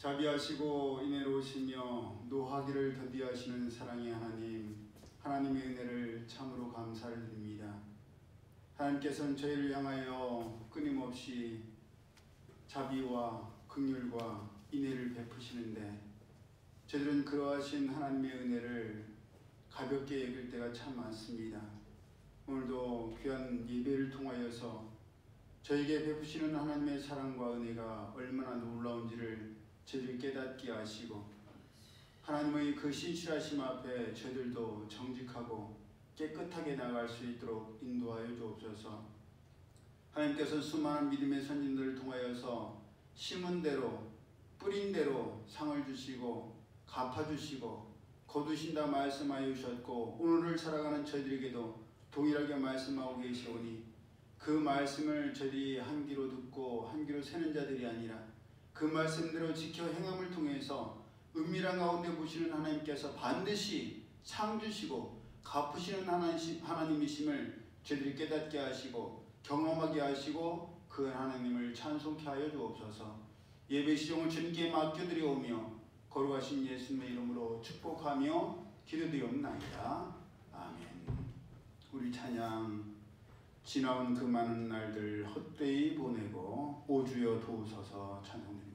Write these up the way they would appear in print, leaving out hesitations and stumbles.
자비하시고 인애로우시며 노하기를 더디하시는 사랑의 하나님, 하나님의 은혜를 참으로 감사를 드립니다. 하나님께서는 저희를 향하여 끊임없이 자비와 긍휼과 인애를 베푸시는데 저희들은 그러하신 하나님의 은혜를 가볍게 여길 때가 참 많습니다. 오늘도 귀한 예배를 통하여서 저에게 베푸시는 하나님의 사랑과 은혜가 얼마나 놀라운지를 저희를 깨닫게 하시고 하나님의 그 신실하심 앞에 저희들도 정직하고 깨끗하게 나갈 수 있도록 인도하여 주옵소서. 하나님께서 수많은 믿음의 선진들을 통하여서 심은 대로 뿌린 대로 상을 주시고 갚아주시고 거두신다 말씀하여 주셨고 오늘을 살아가는 저희들에게도 동일하게 말씀하고 계시오니 그 말씀을 저희들이 한 귀로 듣고 한 귀로 새는 자들이 아니라 그 말씀대로 지켜 행함을 통해서 은밀한 가운데 보시는 하나님께서 반드시 상 주시고 갚으시는 하나님이심을 저희들이 깨닫게 하시고 경험하게 하시고 그 하나님을 찬송케 하여 주옵소서. 예배 시종을 주님께 맡겨드리오며 거룩하신 예수님의 이름으로 축복하며 기도드리옵나이다. 아멘. 우리 찬양 지나온 그 많은 날들 헛되이 보내고 오 주여 도우소서 찬송드립니다.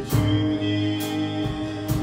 주님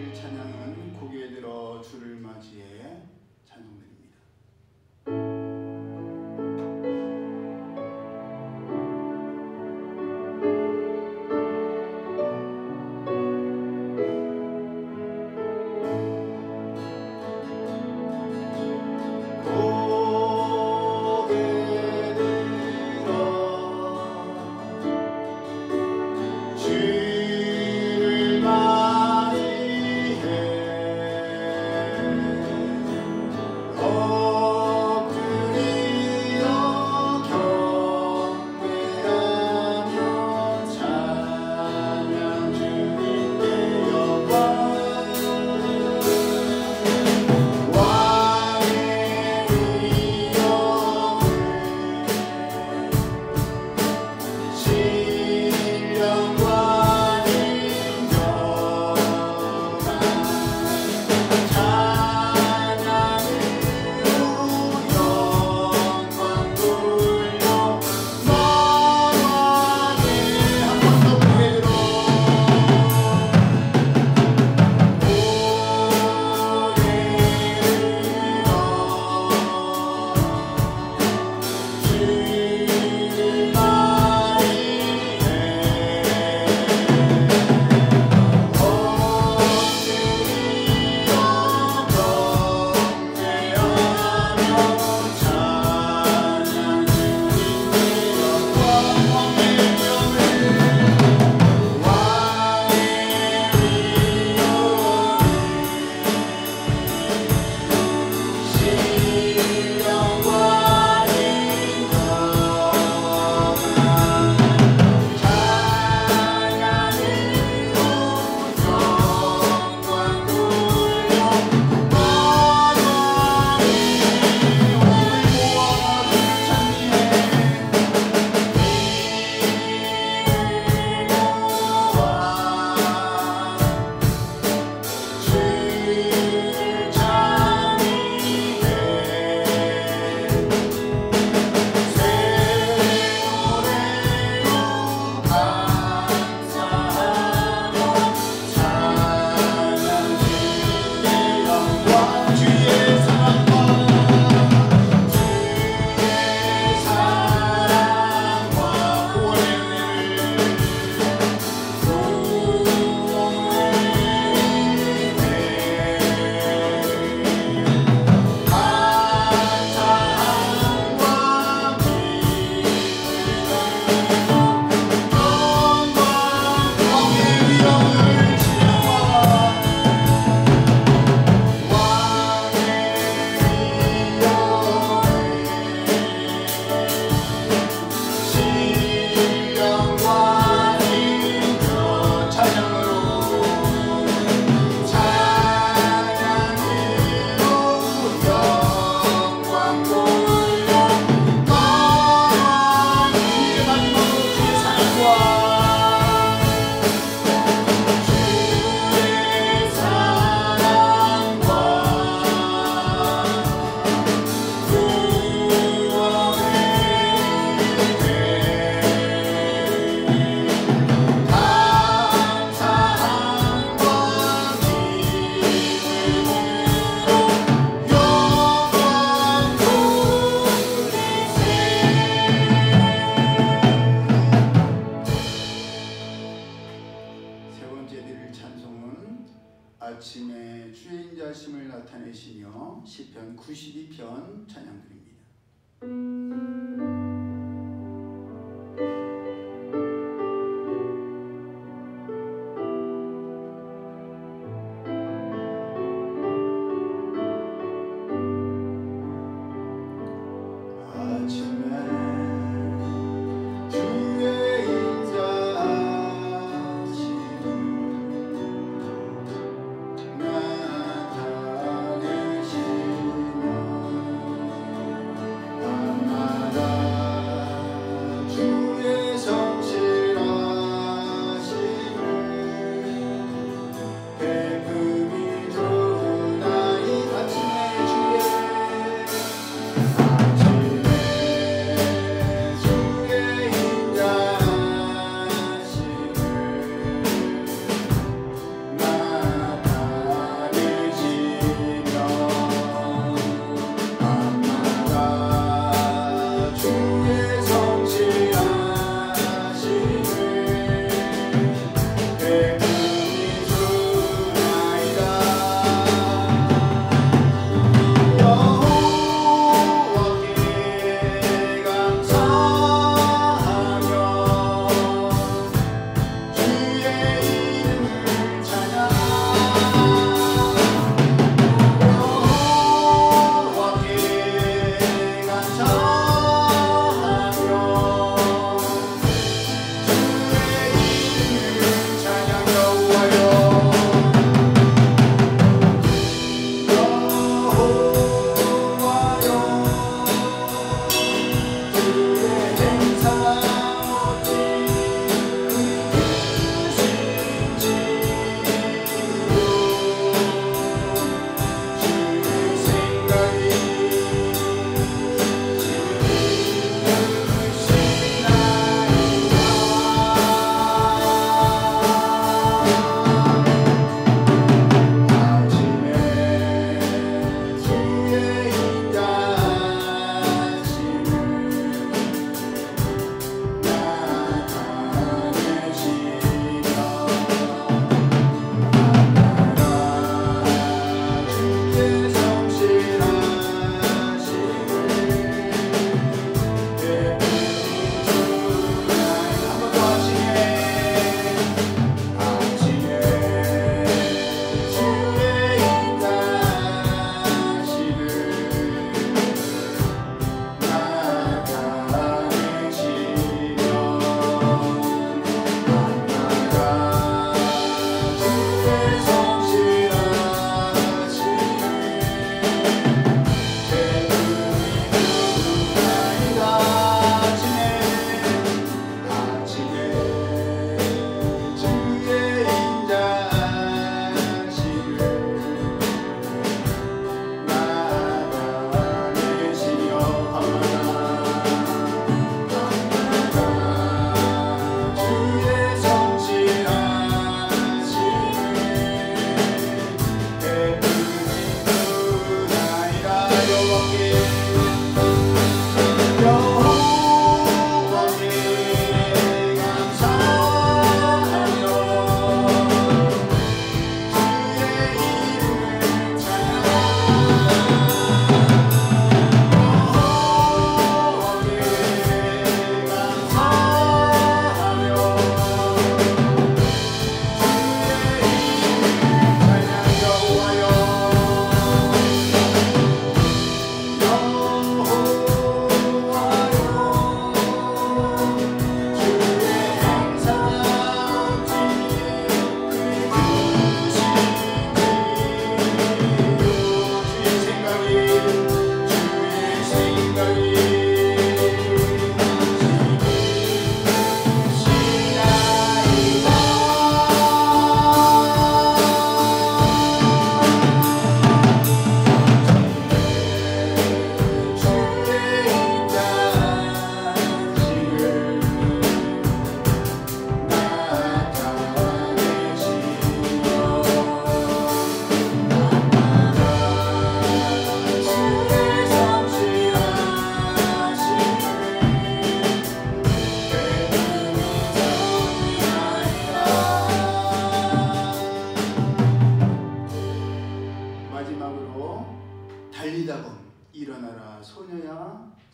드릴 찬양은 고개 들어 주를 맞이해 찬송드립니다. 아침에 주의 인자심을 나타내시며 시편 92편 찬양드립니다. 나타내시며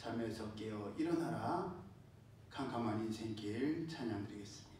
잠에서 깨어 일어나라 캄캄한 인생길 찬양드리겠습니다.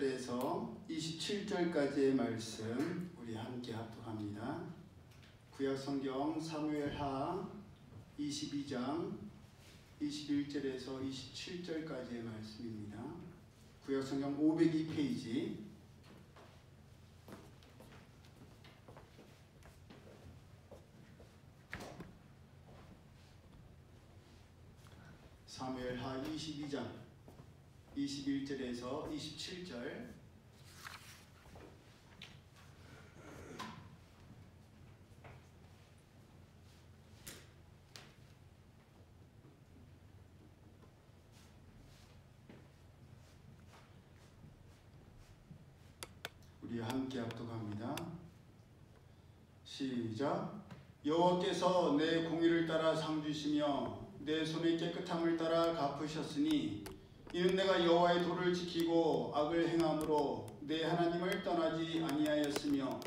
21절에서 27절까지의 말씀 우리 함께 합독합니다. 구약성경 사무엘하 22장 21절에서 27절까지의 말씀입니다. 구약성경 502페이지 사무엘하 22장 21절에서 27절 우리 함께 합독합니다. 시작. 여호와께서 내 공의를 따라 상 주시며 내 손의 깨끗함을 따라 갚으셨으니 이는 내가 여호와의 도를 지키고 악을 행함으로 내 하나님을 떠나지 아니하였으며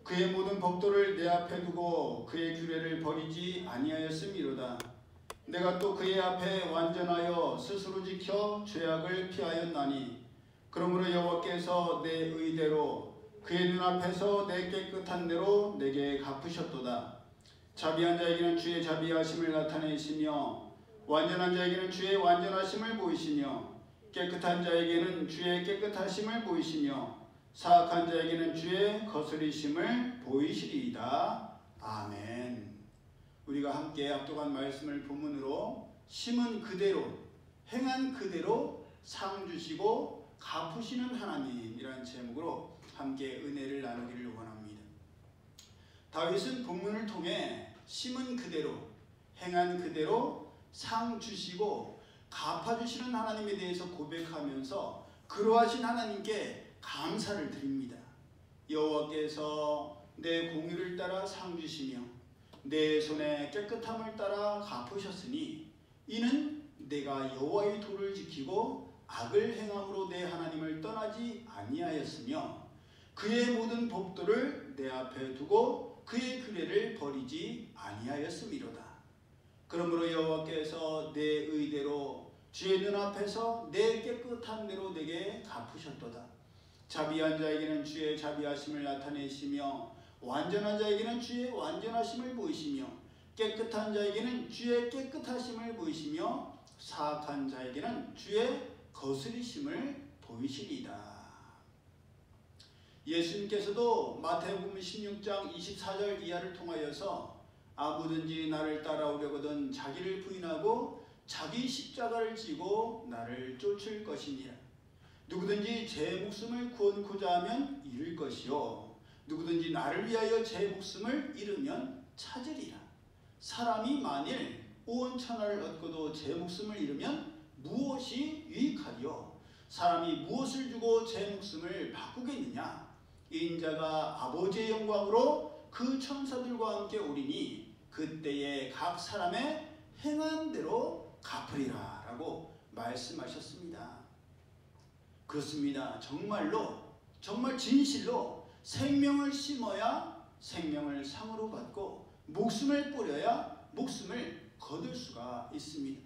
그의 모든 법도를 내 앞에 두고 그의 규례를 버리지 아니하였음이로다. 내가 또 그의 앞에 완전하여 스스로 지켜 죄악을 피하였나니 그러므로 여호와께서 내 의대로 그의 눈앞에서 내 깨끗한 대로 내게 갚으셨도다. 자비한 자에게는 주의 자비하심을 나타내시며 완전한 자에게는 주의 완전하심을 보이시며 깨끗한 자에게는 주의 깨끗하심을 보이시며 사악한 자에게는 주의 거스리심을 보이시리이다. 아멘. 우리가 함께 합독한 말씀을 본문으로 심은 그대로 행한 그대로 상 주시고 갚으시는 하나님이라는 제목으로 함께 은혜를 나누기를 원합니다. 다윗은 본문을 통해 심은 그대로 행한 그대로 상 주시고 갚아주시는 하나님에 대해서 고백하면서 그러하신 하나님께 감사를 드립니다. 여호와께서 내 공의를 따라 상 주시며 내 손의 깨끗함을 따라 갚으셨으니 이는 내가 여호와의 도를 지키고 악을 행함으로 내 하나님을 떠나지 아니하였으며 그의 모든 법도를 내 앞에 두고 그의 규례를 버리지 아니하였음이로다. 그러므로 여호와께서 내 의대로 주의 눈앞에서 내 깨끗한 대로 내게 갚으셨도다. 자비한 자에게는 주의 자비하심을 나타내시며 완전한 자에게는 주의 완전하심을 보이시며 깨끗한 자에게는 주의 깨끗하심을 보이시며 사악한 자에게는 주의 거스리심을 보이시리이다. 예수님께서도 마태복음 16장 24절 이하를 통하여서 아무든지 나를 따라오려거든 자기를 부인하고 자기 십자가를 지고 나를 쫓을 것이니라. 누구든지 제 목숨을 구원코자 하면 잃을 것이요 누구든지 나를 위하여 제 목숨을 잃으면 찾으리라. 사람이 만일 온 천하를 얻고도 제 목숨을 잃으면 무엇이 유익하리요? 사람이 무엇을 주고 제 목숨을 바꾸겠느냐? 인자가 아버지의 영광으로 그 천사들과 함께 오리니 그때에 각 사람의 행한 대로 갚으리라 라고 말씀하셨습니다. 그렇습니다. 정말로 정말 진실로 생명을 심어야 생명을 상으로 받고 목숨을 뿌려야 목숨을 거둘 수가 있습니다.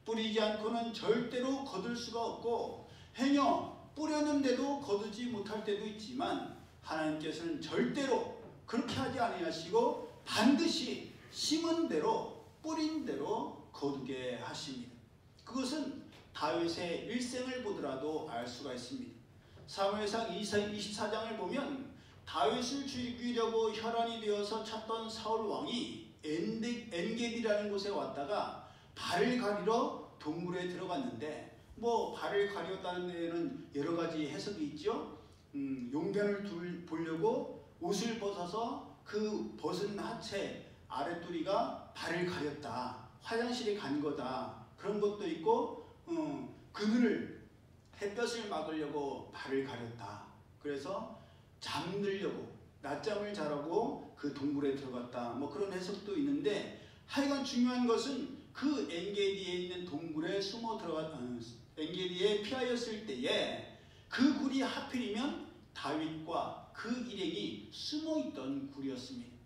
뿌리지 않고는 절대로 거둘 수가 없고 행여 뿌렸는데도 거두지 못할 때도 있지만 하나님께서는 절대로 그렇게 하지 아니하시고 반드시 심은 대로 뿌린 대로 거두게 하십니다. 그것은 다윗의 일생을 보더라도 알 수가 있습니다. 사무엘상 24장을 보면 다윗을 죽이려고 혈안이 되어서 찾던 사울 왕이 엔게디라는 곳에 왔다가 발을 가리러 동굴에 들어갔는데 발을 가렸다는 데에는 여러 가지 해석이 있죠. 용변을 보려고 옷을 벗어서 그 벗은 하체 아랫도리가 발을 가렸다. 화장실에 간 거다. 그런 것도 있고 그늘을 햇볕을 막으려고 발을 가렸다. 그래서 잠들려고 낮잠을 자라고 그 동굴에 들어갔다. 그런 해석도 있는데 하여간 중요한 것은 그 엔게디에 있는 동굴에 엔게디에 피하였을 때에 그 굴이 하필이면 다윗과 그 일행이 숨어있던 굴이었습니다.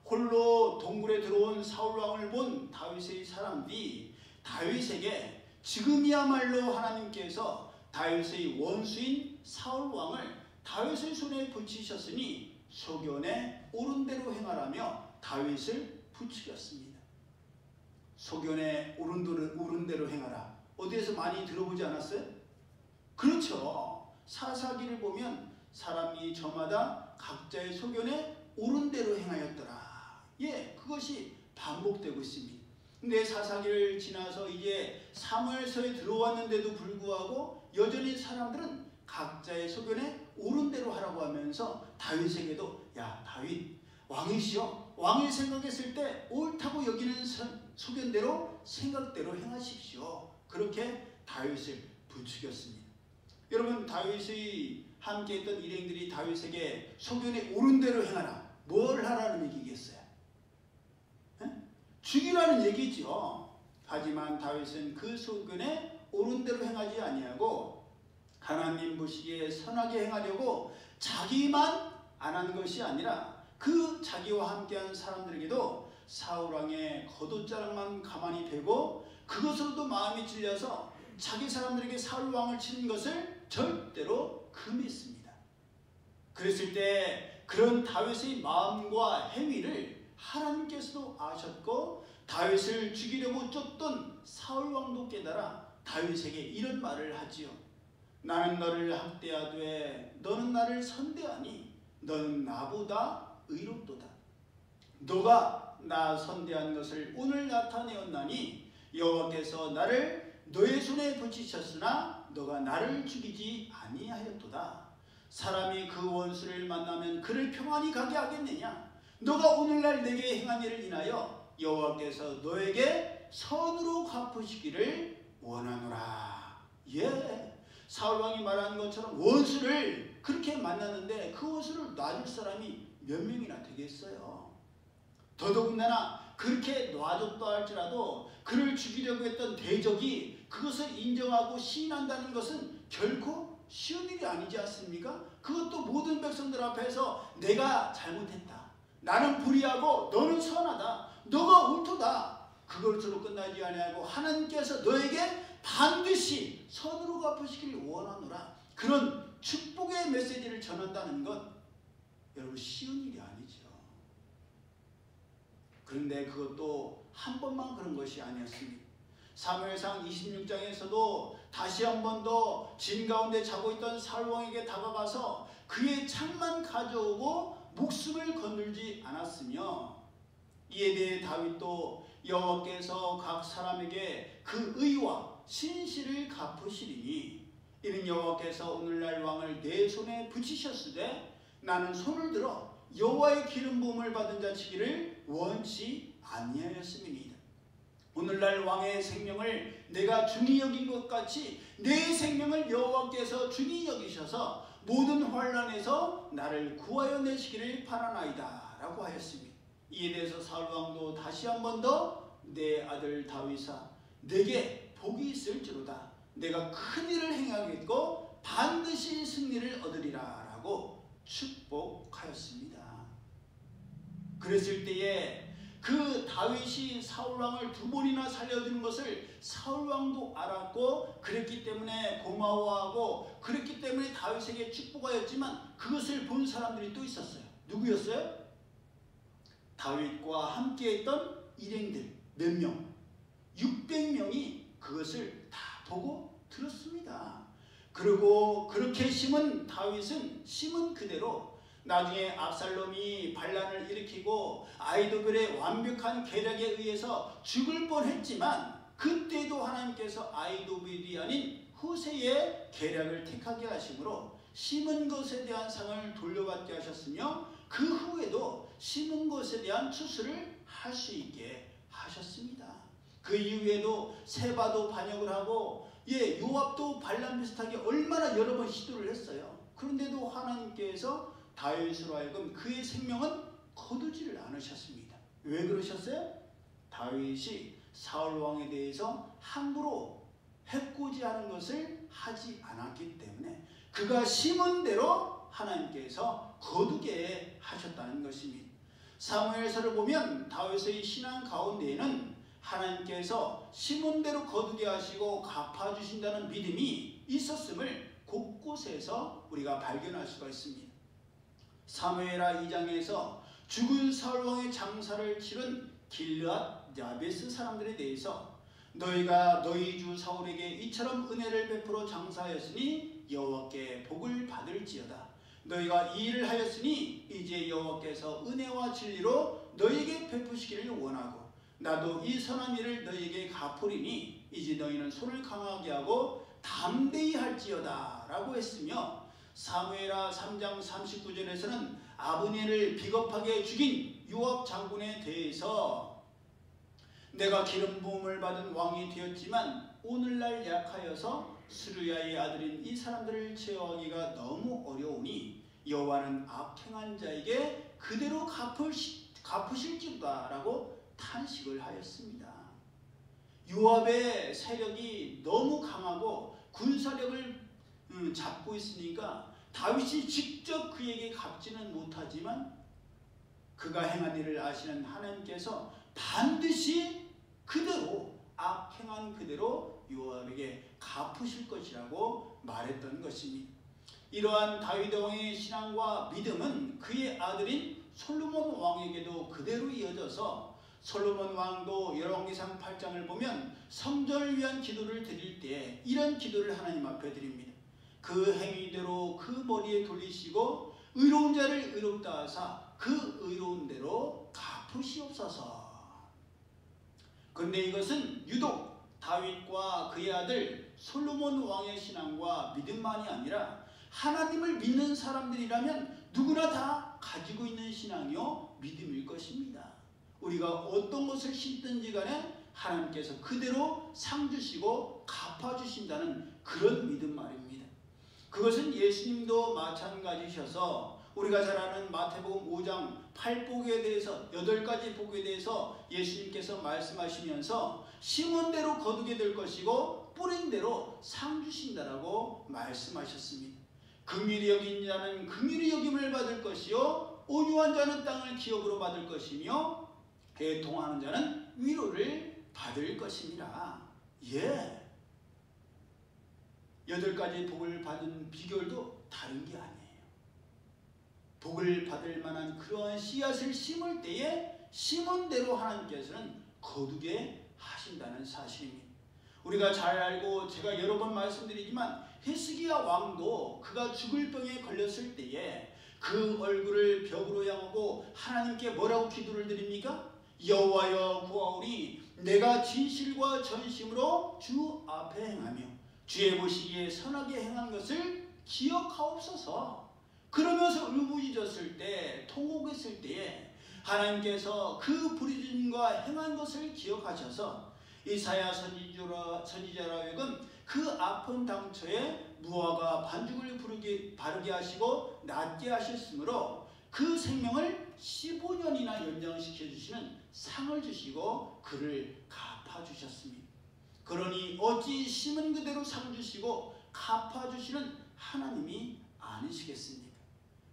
홀로 동굴에 들어온 사울왕을 본 다윗의 사람들이 다윗에게 지금이야말로 하나님께서 다윗의 원수인 사울 왕을 다윗의 손에 붙이셨으니 소견에 옳은 대로 행하라며 다윗을 부추겼습니다. 소견에 옳은 대로 행하라. 어디에서 많이 들어보지 않았어요? 그렇죠. 사사기를 보면 사람이 저마다 각자의 소견에 옳은 대로 행하였더라. 예, 그것이 반복되고 있습니다. 근데 사사기를 지나서 이제 사무엘서에 들어왔는데도 불구하고 여전히 사람들은 각자의 소견에 옳은 대로 하라고 하면서 다윗에게도 야 다윗 왕이시여, 왕이 생각했을 때 옳다고 여기는 소견대로 생각대로 행하십시오. 그렇게 다윗을 부추겼습니다. 여러분, 다윗의 함께했던 일행들이 다윗에게 소견에 옳은 대로 행하라. 뭘 하라는 얘기겠어요? 죽이라는 얘기죠. 하지만 다윗은 그 소견에 옳은 대로 행하지 아니하고 하나님 보시기에 선하게 행하려고 자기만 안 한 것이 아니라 그 자기와 함께한 사람들에게도 사울왕의 겉옷자락만 가만히 대고 그것으로도 마음이 찔려서 자기 사람들에게 사울왕을 치는 것을 절대로 금했습니다. 그랬을 때 그런 다윗의 마음과 행위를 하나님께서도 아셨고 다윗을 죽이려고 쫓던 사울왕도 깨달아 다윗에게 이런 말을 하지요. 나는 너를 학대하되 너는 나를 선대하니 너는 나보다 의롭도다. 너가 나 선대한 것을 오늘 나타내었나니 여호와께서 나를 너의 손에 붙이셨으나 너가 나를 죽이지 아니하였도다. 사람이 그 원수를 만나면 그를 평안히 가게 하겠느냐? 너가 오늘날 내게 행한 일을 인하여 여호와께서 너에게 선으로 갚으시기를 원하노라. 예, 사울왕이 말한 것처럼 원수를 그렇게 만났는데 그 원수를 놔줄 사람이 몇 명이나 되겠어요? 더더군다나 그렇게 놔줬다 할지라도 그를 죽이려고 했던 대적이 그것을 인정하고 시인한다는 것은 결코 쉬운 일이 아니지 않습니까? 그것도 모든 백성들 앞에서 내가 잘못했다, 나는 불의하고 너는 선하다, 너가 옳도다, 그것으로 끝나지 아니하고 하나님께서 너에게 반드시 선으로 갚으시기를 원하노라. 그런 축복의 메시지를 전한다는 것 여러분 쉬운 일이 아니죠. 그런데 그것도 한 번만 그런 것이 아니었습니다. 사무엘상 26장에서도 다시 한 번 더 진 가운데 자고 있던 사울왕에게 다가가서 그의 창만 가져오고 목숨을 건들지 않았으며 이에 대해 다윗도 여호와께서 각 사람에게 그 의와 신실을 갚으시리니 이는 여호와께서 오늘날 왕을 내 손에 붙이셨으되 나는 손을 들어 여호와의 기름 부음을 받은 자치기를 원치 아니하였음이니이다. 오늘날 왕의 생명을 내가 중히 여긴 것 같이 내 생명을 여호와께서 중히 여기셔서 모든 환난에서 나를 구하여 내시기를 바라나이다 라고 하였습니다. 이에 대해서 사울왕도 다시 한 번 더 내 아들 다윗아 내게 복이 있을지로다. 내가 큰 일을 행하겠고 반드시 승리를 얻으리라 라고 축복하였습니다. 그랬을 때에 그 다윗이 사울왕을 두 번이나 살려주는 것을 사울왕도 알았고 그랬기 때문에 고마워하고 그랬기 때문에 다윗에게 축복하였지만 그것을 본 사람들이 또 있었어요. 누구였어요? 다윗과 함께했던 일행들 몇 명? 600명이 그것을 다 보고 들었습니다. 그리고 그렇게 심은 다윗은 심은 그대로 나중에 압살롬이 반란을 일으키고 아히도벨의 완벽한 계략에 의해서 죽을 뻔했지만 그때도 하나님께서 아히도벨이 아닌 후세의 계략을 택하게 하심으로 심은 것에 대한 상을 돌려받게 하셨으며 그 후에도 심은 것에 대한 추수를 할 수 있게 하셨습니다. 그 이후에도 세바도 반역을 하고 요압도 반란 비슷하게 얼마나 여러 번 시도를 했어요. 그런데도 하나님께서 다윗으로 하여금 그의 생명은 거두지를 않으셨습니다. 왜 그러셨어요? 다윗이 사울왕에 대해서 함부로 해코지하는 것을 하지 않았기 때문에 그가 심은 대로 하나님께서 거두게 하셨다는 것입니다. 사무엘서를 보면 다윗의 신앙 가운데에는 하나님께서 심은 대로 거두게 하시고 갚아주신다는 믿음이 있었음을 곳곳에서 우리가 발견할 수가 있습니다. 사무엘하 2장에서 죽은 사울 왕의 장사를 치른 길르앗 야베스 사람들에 대해서 너희가 너희 주 사울에게 이처럼 은혜를 베풀어 장사하였으니 여호와께 복을 받을지어다. 너희가 이 일을 하였으니 이제 여호와께서 은혜와 진리로 너희에게 베푸시기를 원하고 나도 이 선한 일을 너희에게 갚으리니 이제 너희는 손을 강하게 하고 담대히 할지어다 라고 했으며, 사무엘하 3장 39절에서는 아브넬을 비겁하게 죽인 요압 장군에 대해서 내가 기름 부음을 받은 왕이 되었지만 오늘날 약하여서 스루야의 아들인 이 사람들을 제어하기가 너무 어려우니 여호와는 악행한 자에게 그대로 갚으실지다 라고 탄식을 하였습니다. 요압의 세력이 너무 강하고 군사력을 잡고 있으니까 다윗이 직접 그에게 갚지는 못하지만 그가 행한 일을 아시는 하나님께서 반드시 그대로 악행한 그대로 요압에게 갚으실 것이라고 말했던 것입니다. 이러한 다윗 왕의 신앙과 믿음은 그의 아들인 솔로몬 왕에게도 그대로 이어져서 솔로몬 왕도 열왕기상 8장을 보면 성전을 위한 기도를 드릴 때 이런 기도를 하나님 앞에 드립니다. 그 행위대로 그 머리에 돌리시고 의로운 자를 의롭다 하사 그 의로운 대로 갚으시옵소서. 그런데 이것은 유독 다윗과 그의 아들 솔로몬 왕의 신앙과 믿음만이 아니라 하나님을 믿는 사람들이라면 누구나 다 가지고 있는 신앙이요 믿음일 것입니다. 우리가 어떤 것을 심든지 간에 하나님께서 그대로 상 주시고 갚아주신다는 그런 믿음 말입니다. 그것은 예수님도 마찬가지셔서 우리가 잘 아는 마태복음 5장 8복에 대해서 8가지 복에 대해서 예수님께서 말씀하시면서 심은 대로 거두게 될 것이고 뿌린 대로 상 주신다라고 말씀하셨습니다. 긍휼히 여긴 자는 긍휼히 여김을 받을 것이요 온유한 자는 땅을 기업으로 받을 것이며 애통하는 자는 위로를 받을 것이니라. 8가지 복을 받은 비결도 다른 게 아니에요. 복을 받을 만한 그러한 씨앗을 심을 때에 심은 대로 하나님께서는 거두게 하신다는 사실입니다. 우리가 잘 알고 제가 여러 번 말씀드리지만 히스기야 왕도 그가 죽을 병에 걸렸을 때에 그 얼굴을 벽으로 향하고 하나님께 뭐라고 기도를 드립니까? 여호와여 구하오니 내가 진실과 전심으로 주 앞에 행하며 주의 보시기에 선하게 행한 것을 기억하옵소서. 그러면서 울부짖었을 때 통곡했을 때에 하나님께서 그 부르짖음과 행한 것을 기억하셔서 이사야 선지자로 하여금 그 아픈 당처에 무화과 반죽을 바르게 하시고 낫게 하셨으므로 그 생명을 15년이나 연장시켜 주시는 상을 주시고 그를 갚아주셨습니다. 그러니 어찌 심은 그대로 상 주시고 갚아주시는 하나님이 아니시겠습니까?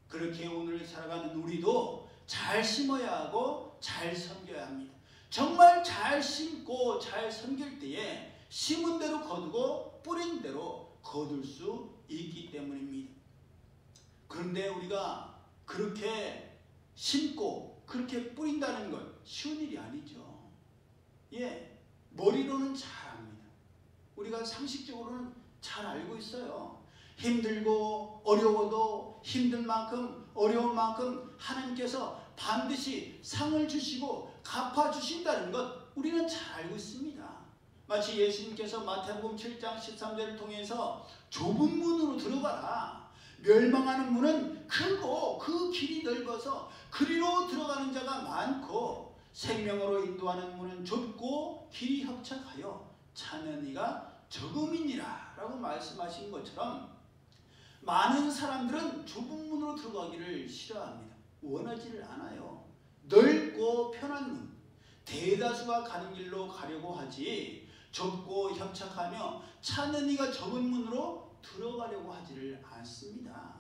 그렇게 오늘 살아가는 우리도 잘 심어야 하고 잘 섬겨야 합니다. 정말 잘 심고 잘 섬길 때에 심은 대로 거두고 뿌린 대로 거둘 수 있기 때문입니다. 그런데 우리가 그렇게 심고 그렇게 뿌린다는 건 쉬운 일이 아니죠. 머리로는 잘 압니다. 우리가 상식적으로는 잘 알고 있어요. 힘들고 어려워도 힘든 만큼 어려운 만큼 하나님께서 반드시 상을 주시고 갚아주신다는 것 우리는 잘 알고 있습니다. 마치 예수님께서 마태복음 7장 13절을 통해서 좁은 문으로 들어가라. 멸망하는 문은 크고 그 길이 넓어서 그리로 들어가는 자가 많고 생명으로 인도하는 문은 좁고 길이 협착하여 찾는 이가 적음이니라 라고 말씀하신 것처럼 많은 사람들은 좁은 문으로 들어가기를 싫어합니다. 원하지를 않아요. 넓고 편한 문, 대다수가 가는 길로 가려고 하지 좁고 협착하며 찾는 이가 적은 문으로 들어가려고 하지를 않습니다.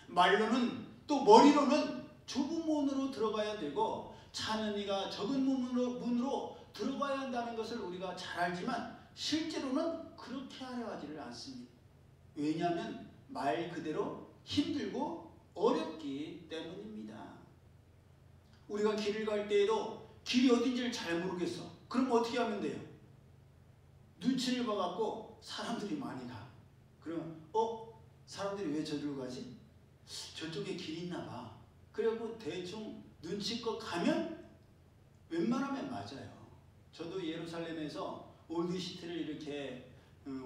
말로는 또 머리로는 좁은 문으로 들어가야 되고 찾는 이가 적은 문으로 들어가야 한다는 것을 우리가 잘 알지만 실제로는 그렇게 하려 하지를 않습니다. 왜냐하면 말 그대로 힘들고 어렵기 때문입니다. 우리가 길을 갈 때에도 길이 어딘지를 잘 모르겠어. 그럼 어떻게 하면 돼요? 눈치를 봐갖고 사람들이 많이 가. 그러면 사람들이 왜 저리로 가지? 저쪽에 길이 있나 봐. 그래갖고 대충 눈치껏 가면 웬만하면 맞아요. 저도 예루살렘에서 올드시티를 이렇게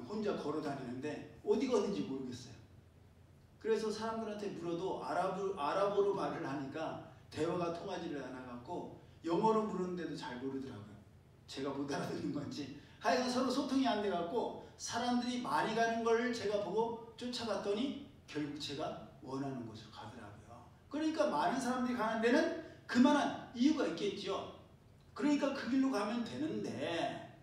혼자 걸어 다니는데 어디가 어딘지 모르겠어요. 그래서 사람들한테 물어도 아랍어로 말을 하니까 대화가 통하지를 않아갖고 영어로 물었는데도 잘 모르더라고요. 제가 못 알아듣는 건지. 하여간 서로 소통이 안 돼갖고 사람들이 많이 가는 걸 제가 보고 쫓아갔더니 결국 제가 원하는 곳으로 가더라고요. 그러니까 많은 사람들이 가는 데는 그만한 이유가 있겠죠. 그러니까 그 길로 가면 되는데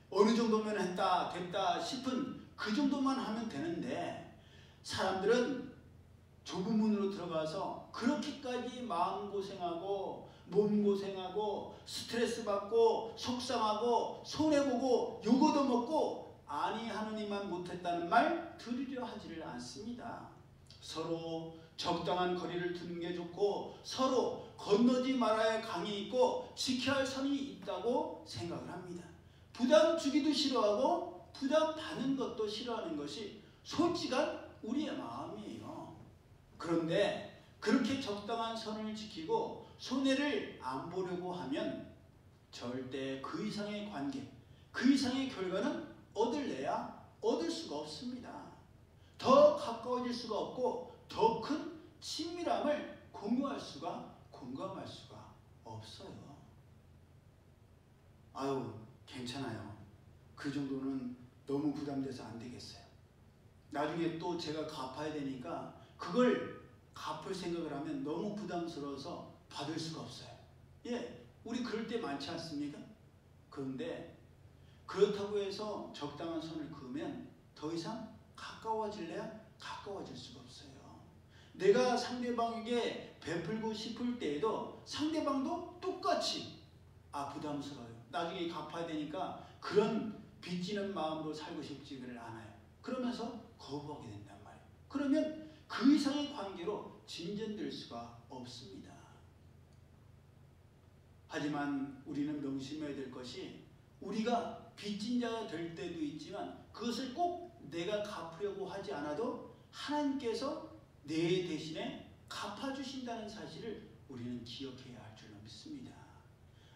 어느 정도면 됐다 싶은 그 정도만 하면 되는데 사람들은 좁은 문으로 들어가서 그렇게까지 마음고생하고 몸고생하고 스트레스 받고 속상하고 손해보고 욕 얻어먹고 아니 하느님만 못했다는 말 들으려 하지를 않습니다. 서로 적당한 거리를 두는 게 좋고 서로 건너지 말아야 할 강이 있고 지켜야 할 선이 있다고 생각을 합니다. 부담 주기도 싫어하고 부담 받는 것도 싫어하는 것이 솔직한 우리의 마음이에요. 그런데 그렇게 적당한 선을 지키고 손해를 안 보려고 하면 절대 그 이상의 관계, 그 이상의 결과는 얻을래야 얻을 수가 없습니다. 더 가까워질 수가 없고 더 큰 친밀함을 공유할 수가, 공감할 수가 없어요. 아유, 괜찮아요. 그 정도는 너무 부담돼서 안 되겠어요. 나중에 또 제가 갚아야 되니까 그걸 갚을 생각을 하면 너무 부담스러워서 받을 수가 없어요. 예, 우리 그럴 때 많지 않습니까? 그런데 그렇다고 해서 적당한 선을 그으면 더 이상 가까워질래야 가까워질 수가 없어요. 내가 상대방에게 베풀고 싶을 때에도 상대방도 똑같이 부담스러워요. 나중에 갚아야 되니까 그런 빚지는 마음으로 살고 싶지를 않아요. 그러면서 거부하게 된단 말이에요. 그러면 그 이상의 관계로 진전될 수가 없습니다. 하지만 우리는 명심해야 될 것이 우리가 빚진 자가 될 때도 있지만 그것을 꼭 내가 갚으려고 하지 않아도 하나님께서 내 대신에 갚아주신다는 사실을 우리는 기억해야 할 줄로 믿습니다.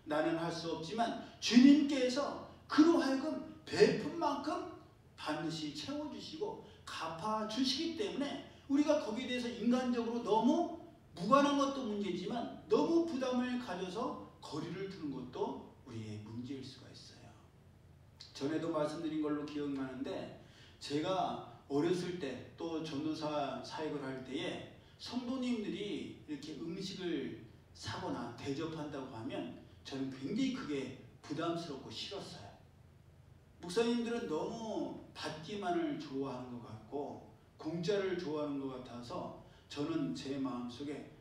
나는 할 수 없지만 주님께서 그로 하여금 베푼 만큼 반드시 채워주시고 갚아주시기 때문에 우리가 거기에 대해서 인간적으로 너무 무관한 것도 문제지만 너무 부담을 가져서 거리를 두는 것도 우리의 문제일 수가 있어요. 전에도 말씀드린 걸로 기억나는데 제가 어렸을 때 또 전도사 사역을 할 때에 성도님들이 이렇게 음식을 사거나 대접한다고 하면 저는 굉장히 그게 부담스럽고 싫었어요. 목사님들은 너무 받기만을 좋아하는 것 같고 공짜를 좋아하는 것 같아서 저는 제 마음속에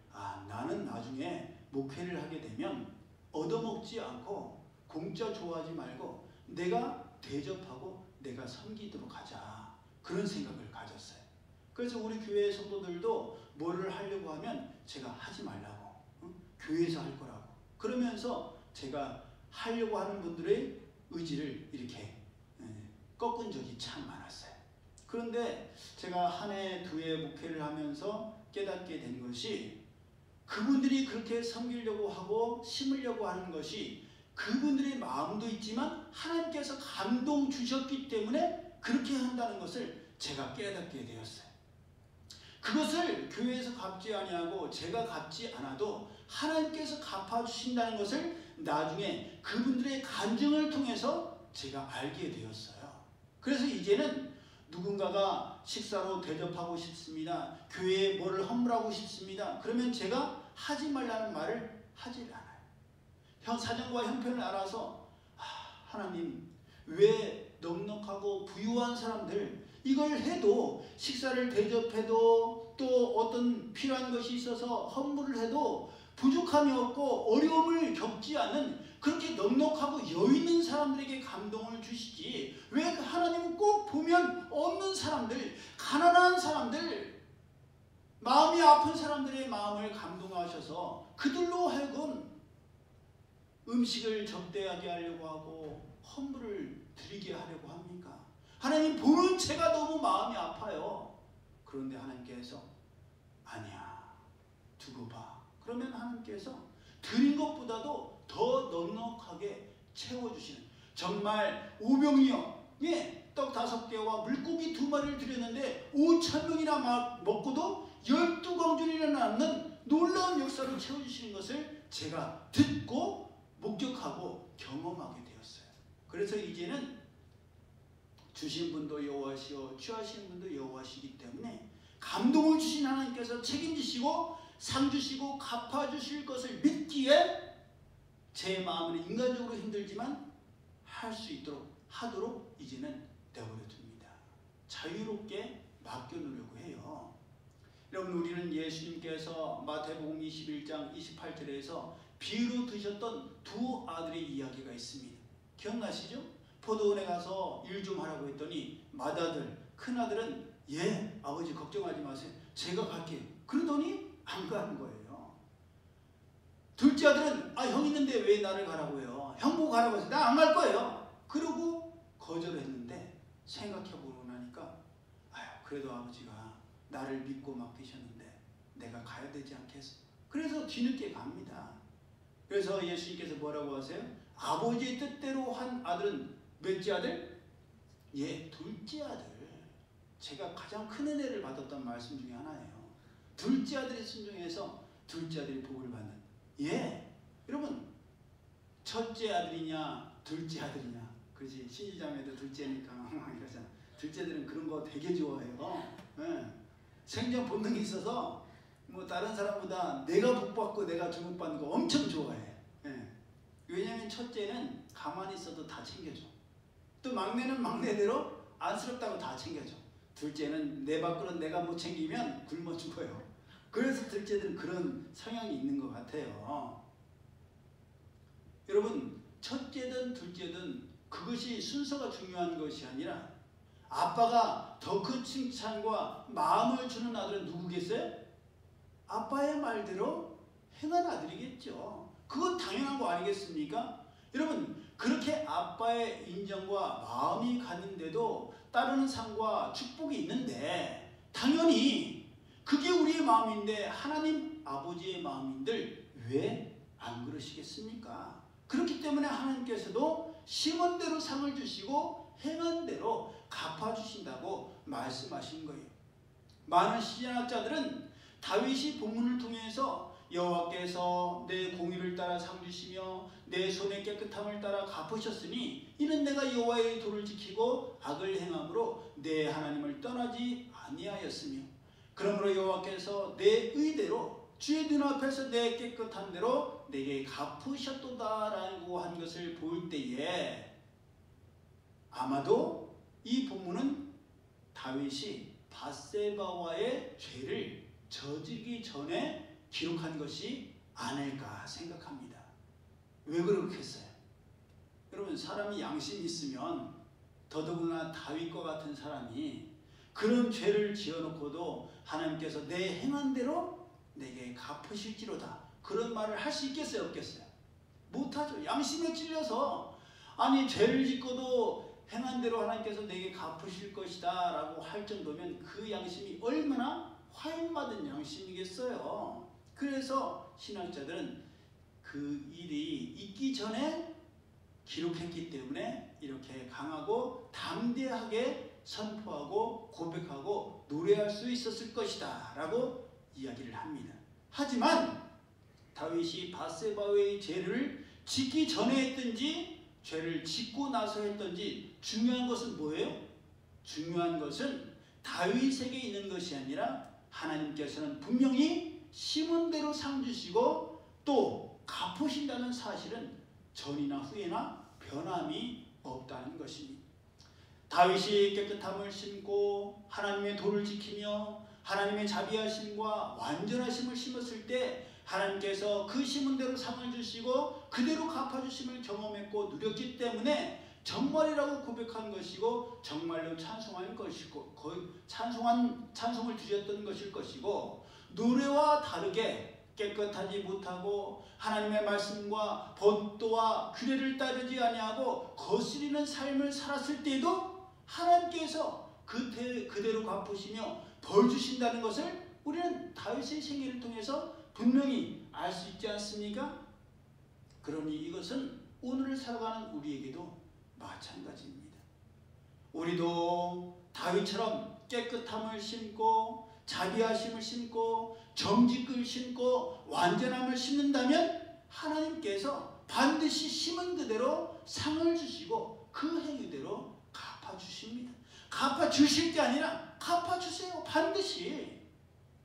나는 나중에 목회를 하게 되면 얻어먹지 않고 공짜 좋아하지 말고 내가 대접하고 내가 섬기도록 하자, 그런 생각을 가졌어요. 그래서 우리 교회 성도들도 뭐를 하려고 하면 제가 하지 말라고, 교회에서 할 거라고 그러면서 제가 하려고 하는 분들의 의지를 이렇게 꺾은 적이 참 많았어요. 그런데 제가 한 해, 두 해 목회를 하면서 깨닫게 된 것이 그분들이 그렇게 섬기려고 하고 심으려고 하는 것이 그분들의 마음도 있지만 하나님께서 감동 주셨기 때문에 그렇게 한다는 것을 제가 깨닫게 되었어요. 그것을 교회에서 갚지 아니하고 제가 갚지 않아도 하나님께서 갚아주신다는 것을 나중에 그분들의 간증을 통해서 제가 알게 되었어요. 그래서 이제는 누군가가 식사로 대접하고 싶습니다. 교회에 뭐를 헌물하고 싶습니다. 그러면 제가 하지 말라는 말을 하지 않아요. 사정과 형편을 알아서 하나님, 왜 넉넉하고 부유한 사람들 이걸 해도, 식사를 대접해도 또 어떤 필요한 것이 있어서 헌물을 해도 부족함이 없고 어려움을 겪지 않는 그렇게 넉넉하고 여유 있는 사람들에게 감동을 주시지 왜 하나님은 꼭 보면 없는 사람들, 가난한 사람들, 마음이 아픈 사람들의 마음을 감동하셔서 그들로 하여금 음식을 접대하게 하려고 하고 헌물을 드리게 하려고 합니까? 하나님 보는 제가 너무 마음이 아파요. 그런데 하나님께서 아니야, 두고 봐. 그러면 하나님께서 드린 것보다도 더 넉넉하게 채워주시는, 정말 오병이어 떡 5개와 물고기 2마리를 드렸는데 5,000명이나 먹고도 12광줄이나 남는 놀라운 역사로 채워주시는 것을 제가 듣고 목격하고 경험하게 되었어요. 그래서 이제는 주신 분도 여호와시요 취하시는 분도 여호와시기 때문에 감동을 주신 하나님께서 책임지시고 상 주시고 갚아주실 것을 믿기에 제 마음은 인간적으로 힘들지만 할 수 있도록 하도록 이제는 내버려 둡니다. 자유롭게 맡겨놓으려고 해요. 여러분, 우리는 예수님께서 마태복음 21장 28절에서 비유로 드셨던 2 아들의 이야기가 있습니다. 기억나시죠? 포도원에 가서 일 좀 하라고 했더니 맏아들, 큰아들은 예, 아버지 걱정하지 마세요. 제가 갈게요. 그러더니 안 가는 거예요. 둘째 아들은 형 있는데 왜 나를 가라고 해요? 형 보고 가라고 해서 나 안 갈 거예요. 그러고 거절했는데 생각해보고 나니까 그래도 아버지가 나를 믿고 맡기셨는데 내가 가야 되지 않겠어? 그래서 뒤늦게 갑니다. 그래서 예수님께서 뭐라고 하세요? 아버지의 뜻대로 한 아들은 몇째 아들? 예, 둘째 아들. 제가 가장 큰 은혜를 받았던 말씀 중에 하나예요. 둘째 아들의 순종에서 둘째 아들이 복을 받는. 예, 여러분, 첫째 아들이냐 둘째 아들이냐, 그렇지? 신지자매도 둘째니까 이러잖아. 둘째들은 그런 거 되게 좋아해요. 예. 생존 본능이 있어서 뭐 다른 사람보다 내가 복받고 내가 주목받는 거 엄청 좋아해. 예. 왜냐하면 첫째는 가만히 있어도 다 챙겨줘. 또 막내는 막내대로 안쓰럽다고 다 챙겨줘. 둘째는 내 밥그릇 내가 못 챙기면 굶어 죽어요. 그래서 둘째들은 그런 성향이 있는 것 같아요. 여러분, 첫째든 둘째든 그것이 순서가 중요한 것이 아니라 아빠가 더 큰 칭찬과 마음을 주는 아들은 누구겠어요? 아빠의 말대로 행한 아들이겠죠. 그건 당연한 거 아니겠습니까? 여러분, 그렇게 아빠의 인정과 마음이 갔는데도 따르는 상과 축복이 있는데 당연히 그게 우리의 마음인데 하나님 아버지의 마음인들 왜 안 그러시겠습니까? 그렇기 때문에 하나님께서도 심은 대로 상을 주시고 행한 대로 갚아주신다고 말씀하신 거예요. 많은 시전학자들은 다윗이 본문을 통해서 여호와께서 내 공의를 따라 상 주시며 내 손의 깨끗함을 따라 갚으셨으니 이는 내가 여호와의 도를 지키고 악을 행함으로 내 하나님을 떠나지 아니하였으며 그러므로 여호와께서 내 의대로 주의 눈앞에서 내 깨끗한 대로 내게 갚으셨도다라고 한 것을 볼 때에 아마도 이 본문은 다윗이 밧세바와의 죄를 저지르기 전에 기록한 것이 아닐까 생각합니다. 왜 그렇겠어요? 여러분, 사람이 양심이 있으면 더더구나 다윗과 같은 사람이 그런 죄를 지어놓고도 하나님께서 내 행한 대로 내게 갚으실지로다 그런 말을 할 수 있겠어요? 없겠어요? 못하죠. 양심에 찔려서 아니 죄를 짓고도 행한 대로 하나님께서 내게 갚으실 것이다 라고 할 정도면 그 양심이 얼마나 화인받은 양심이겠어요. 그래서 신학자들은 그 일이 있기 전에 기록했기 때문에 이렇게 강하고 담대하게 선포하고 고백하고 노래할 수 있었을 것이다 라고 이야기를 합니다. 하지만 다윗이 밧세바의 죄를 짓기 전에 했든지 죄를 짓고 나서 했든지 중요한 것은 뭐예요? 중요한 것은 다윗에게 있는 것이 아니라 하나님께서는 분명히 심은 대로 상 주시고 또 갚으신다는 사실은 전이나 후에나 변함이 없다는 것입니다. 다윗이 깨끗함을 심고 하나님의 도를 지키며 하나님의 자비하심과 완전하심을 심었을 때 하나님께서 그 심은 대로 상을 주시고 그대로 갚아주심을 경험했고 누렸기 때문에 정말이라고 고백한 것이고 정말로 찬송할 것이고 찬송을 드렸던 것일 것이고, 노래와 다르게 깨끗하지 못하고 하나님의 말씀과 법도와 규례를 따르지 아니하고 거스리는 삶을 살았을 때에도 하나님께서 그대로 갚으시며 벌 주신다는 것을 우리는 다윗의 생애를 통해서 분명히 알 수 있지 않습니까? 그러니 이것은 오늘을 살아가는 우리에게도 마찬가지입니다. 우리도 다윗처럼 깨끗함을 심고 자비하심을 심고 정직을 심고 완전함을 심는다면 하나님께서 반드시 심은 그대로 상을 주시고 그 행위대로 갚아주십니다. 갚아주실 게 아니라 갚아주세요. 반드시.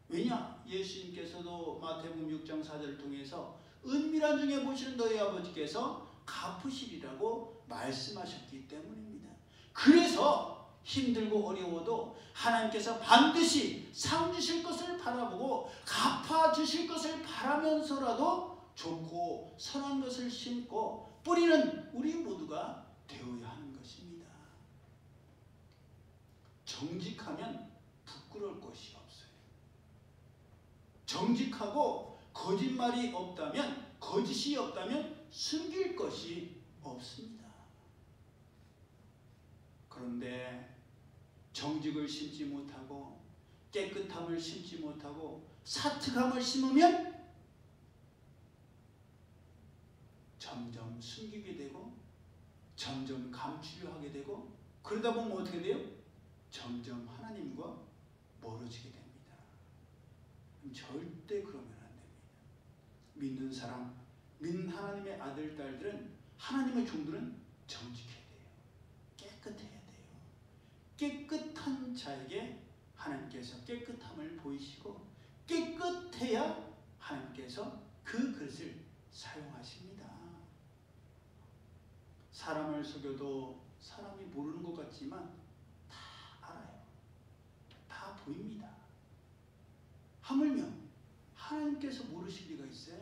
왜냐? 예수님께서도 마태복음 6장 4절을 통해서 은밀한 중에 보시는 너희 아버지께서 갚으시리라고 말씀하셨기 때문입니다. 그래서 힘들고 어려워도 하나님께서 반드시 상 주실 것을 바라보고 갚아주실 것을 바라면서라도 좋고 선한 것을 심고 뿌리는 우리 모두가 되어야 하는 것입니다. 정직하면 부끄러울 것이 없어요. 정직하고 거짓말이 없다면, 거짓이 없다면 숨길 것이 없습니다. 그런데 정직을 심지 못하고 깨끗함을 심지 못하고 사특함을 심으면 점점 숨기게 되고 점점 감추려 하게 되고, 그러다 보면 어떻게 돼요? 점점 하나님과 멀어지게 됩니다. 절대 그러면 안 됩니다. 믿는 사람, 믿는 하나님의 아들, 딸들은, 하나님의 종들은 정직해야 돼요. 깨끗해야 돼요. 깨끗한 자에게 하나님께서 깨끗함을 보이시고 깨끗해야 하나님께서 그 그릇을 사용하십니다. 사람을 속여도 사람이 모르는 것 같지만 다 알아요. 다 보입니다. 하물며 하나님께서 모르실 리가 있어요?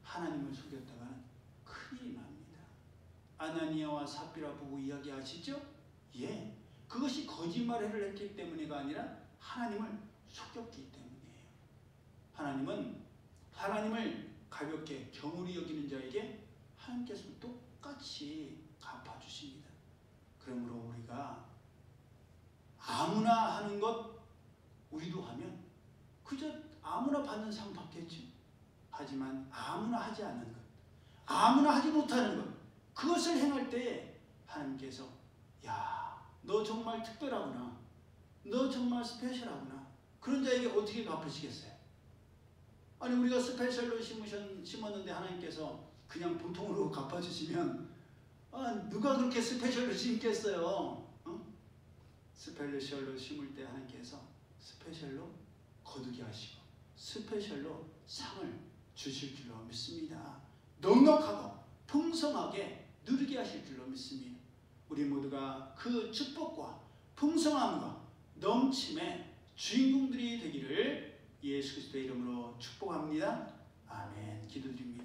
하나님을 속였다가는 큰일이 납니다. 아나니아와 삽비라 부부 이야기 아시죠? 예, 그것이 거짓말을 했기 때문이가 아니라 하나님을 속였기 때문이에요. 하나님은 하나님을 가볍게 경홀히 여기는 자에게 하나님께서 똑같이 갚아주십니다. 그러므로 우리가 아무나 하는 것 우리도 하면 그저 아무나 받는 상 받겠지. 하지만 아무나 하지 않는 것, 아무나 하지 못하는 것, 그것을 행할 때에 하나님께서 야, 너 정말 특별하구나, 너 정말 스페셜하구나, 그런 자에게 어떻게 갚으시겠어요? 아니 우리가 스페셜로 심었는데 하나님께서 그냥 보통으로 갚아주시면 누가 그렇게 스페셜로 심겠어요? 어? 스페셜로 심을 때 하나님께서 스페셜로 거두게 하시고 스페셜로 상을 주실 줄로 믿습니다. 넉넉하고 풍성하게 누리게 하실 줄로 믿습니다. 우리 모두가 그 축복과 풍성함과 넘침의 주인공들이 되기를 예수 그리스도의 이름으로 축복합니다. 아멘. 기도드립니다.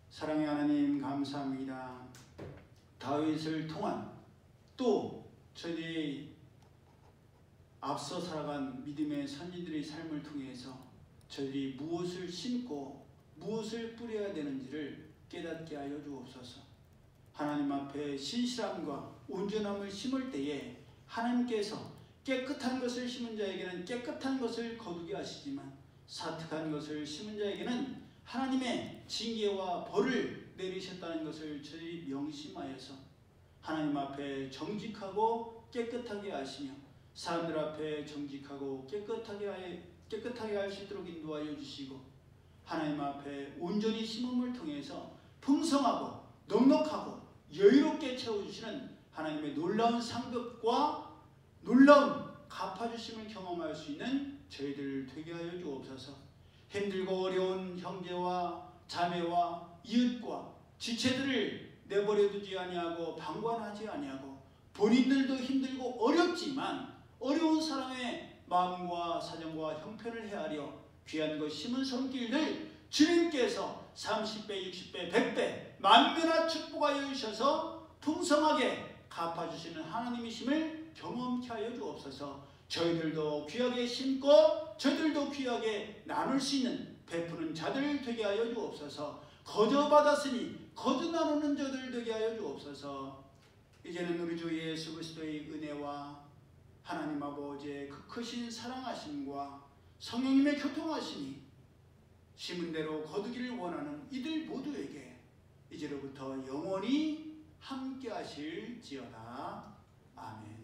사랑의 하나님 감사합니다. 다윗을 통한 또 저희들이 앞서 살아간 믿음의 선지들의 삶을 통해서 저희들이 무엇을 심고 무엇을 뿌려야 되는지를 깨닫게 하여 주옵소서. 하나님 앞에 신실함과 온전함을 심을 때에 하나님께서 깨끗한 것을 심은 자에게는 깨끗한 것을 거두게 하시지만 사특한 것을 심은 자에게는 하나님의 징계와 벌을 내리셨다는 것을 저희 명심하여서 하나님 앞에 정직하고 깨끗하게 하시며 사람들 앞에 정직하고 깨끗하게 할 수 있도록 인도하여 주시고 하나님 앞에 온전히 심음을 통해서 풍성하고 넉넉하고 여유롭게 채워주시는 하나님의 놀라운 상급과 놀라운 갚아주심을 경험할 수 있는 저희들 되게 하여 주옵소서. 힘들고 어려운 형제와 자매와 이웃과 지체들을 내버려두지 아니하고 방관하지 아니하고 본인들도 힘들고 어렵지만 어려운 사람의 마음과 사정과 형편을 헤아려 귀한 것 심은 손길들 주님께서 30배, 60배, 100배 만배나 축복하여 주셔서 풍성하게 갚아주시는 하나님이심을 경험케 하여 주옵소서. 저희들도 귀하게 심고 저희들도 귀하게 나눌 수 있는 베푸는 자들 되게 하여 주옵소서. 거저 받았으니 거저 나누는 자들 되게 하여 주옵소서. 이제는 우리 주 예수 그리스도의 은혜와 하나님 아버지의 그 크신 사랑하심과 성령님의 교통하심이 심은 대로 거두기를 원하는 이들 모두에게 이제로부터 영원히 함께 하실지어다. 아멘.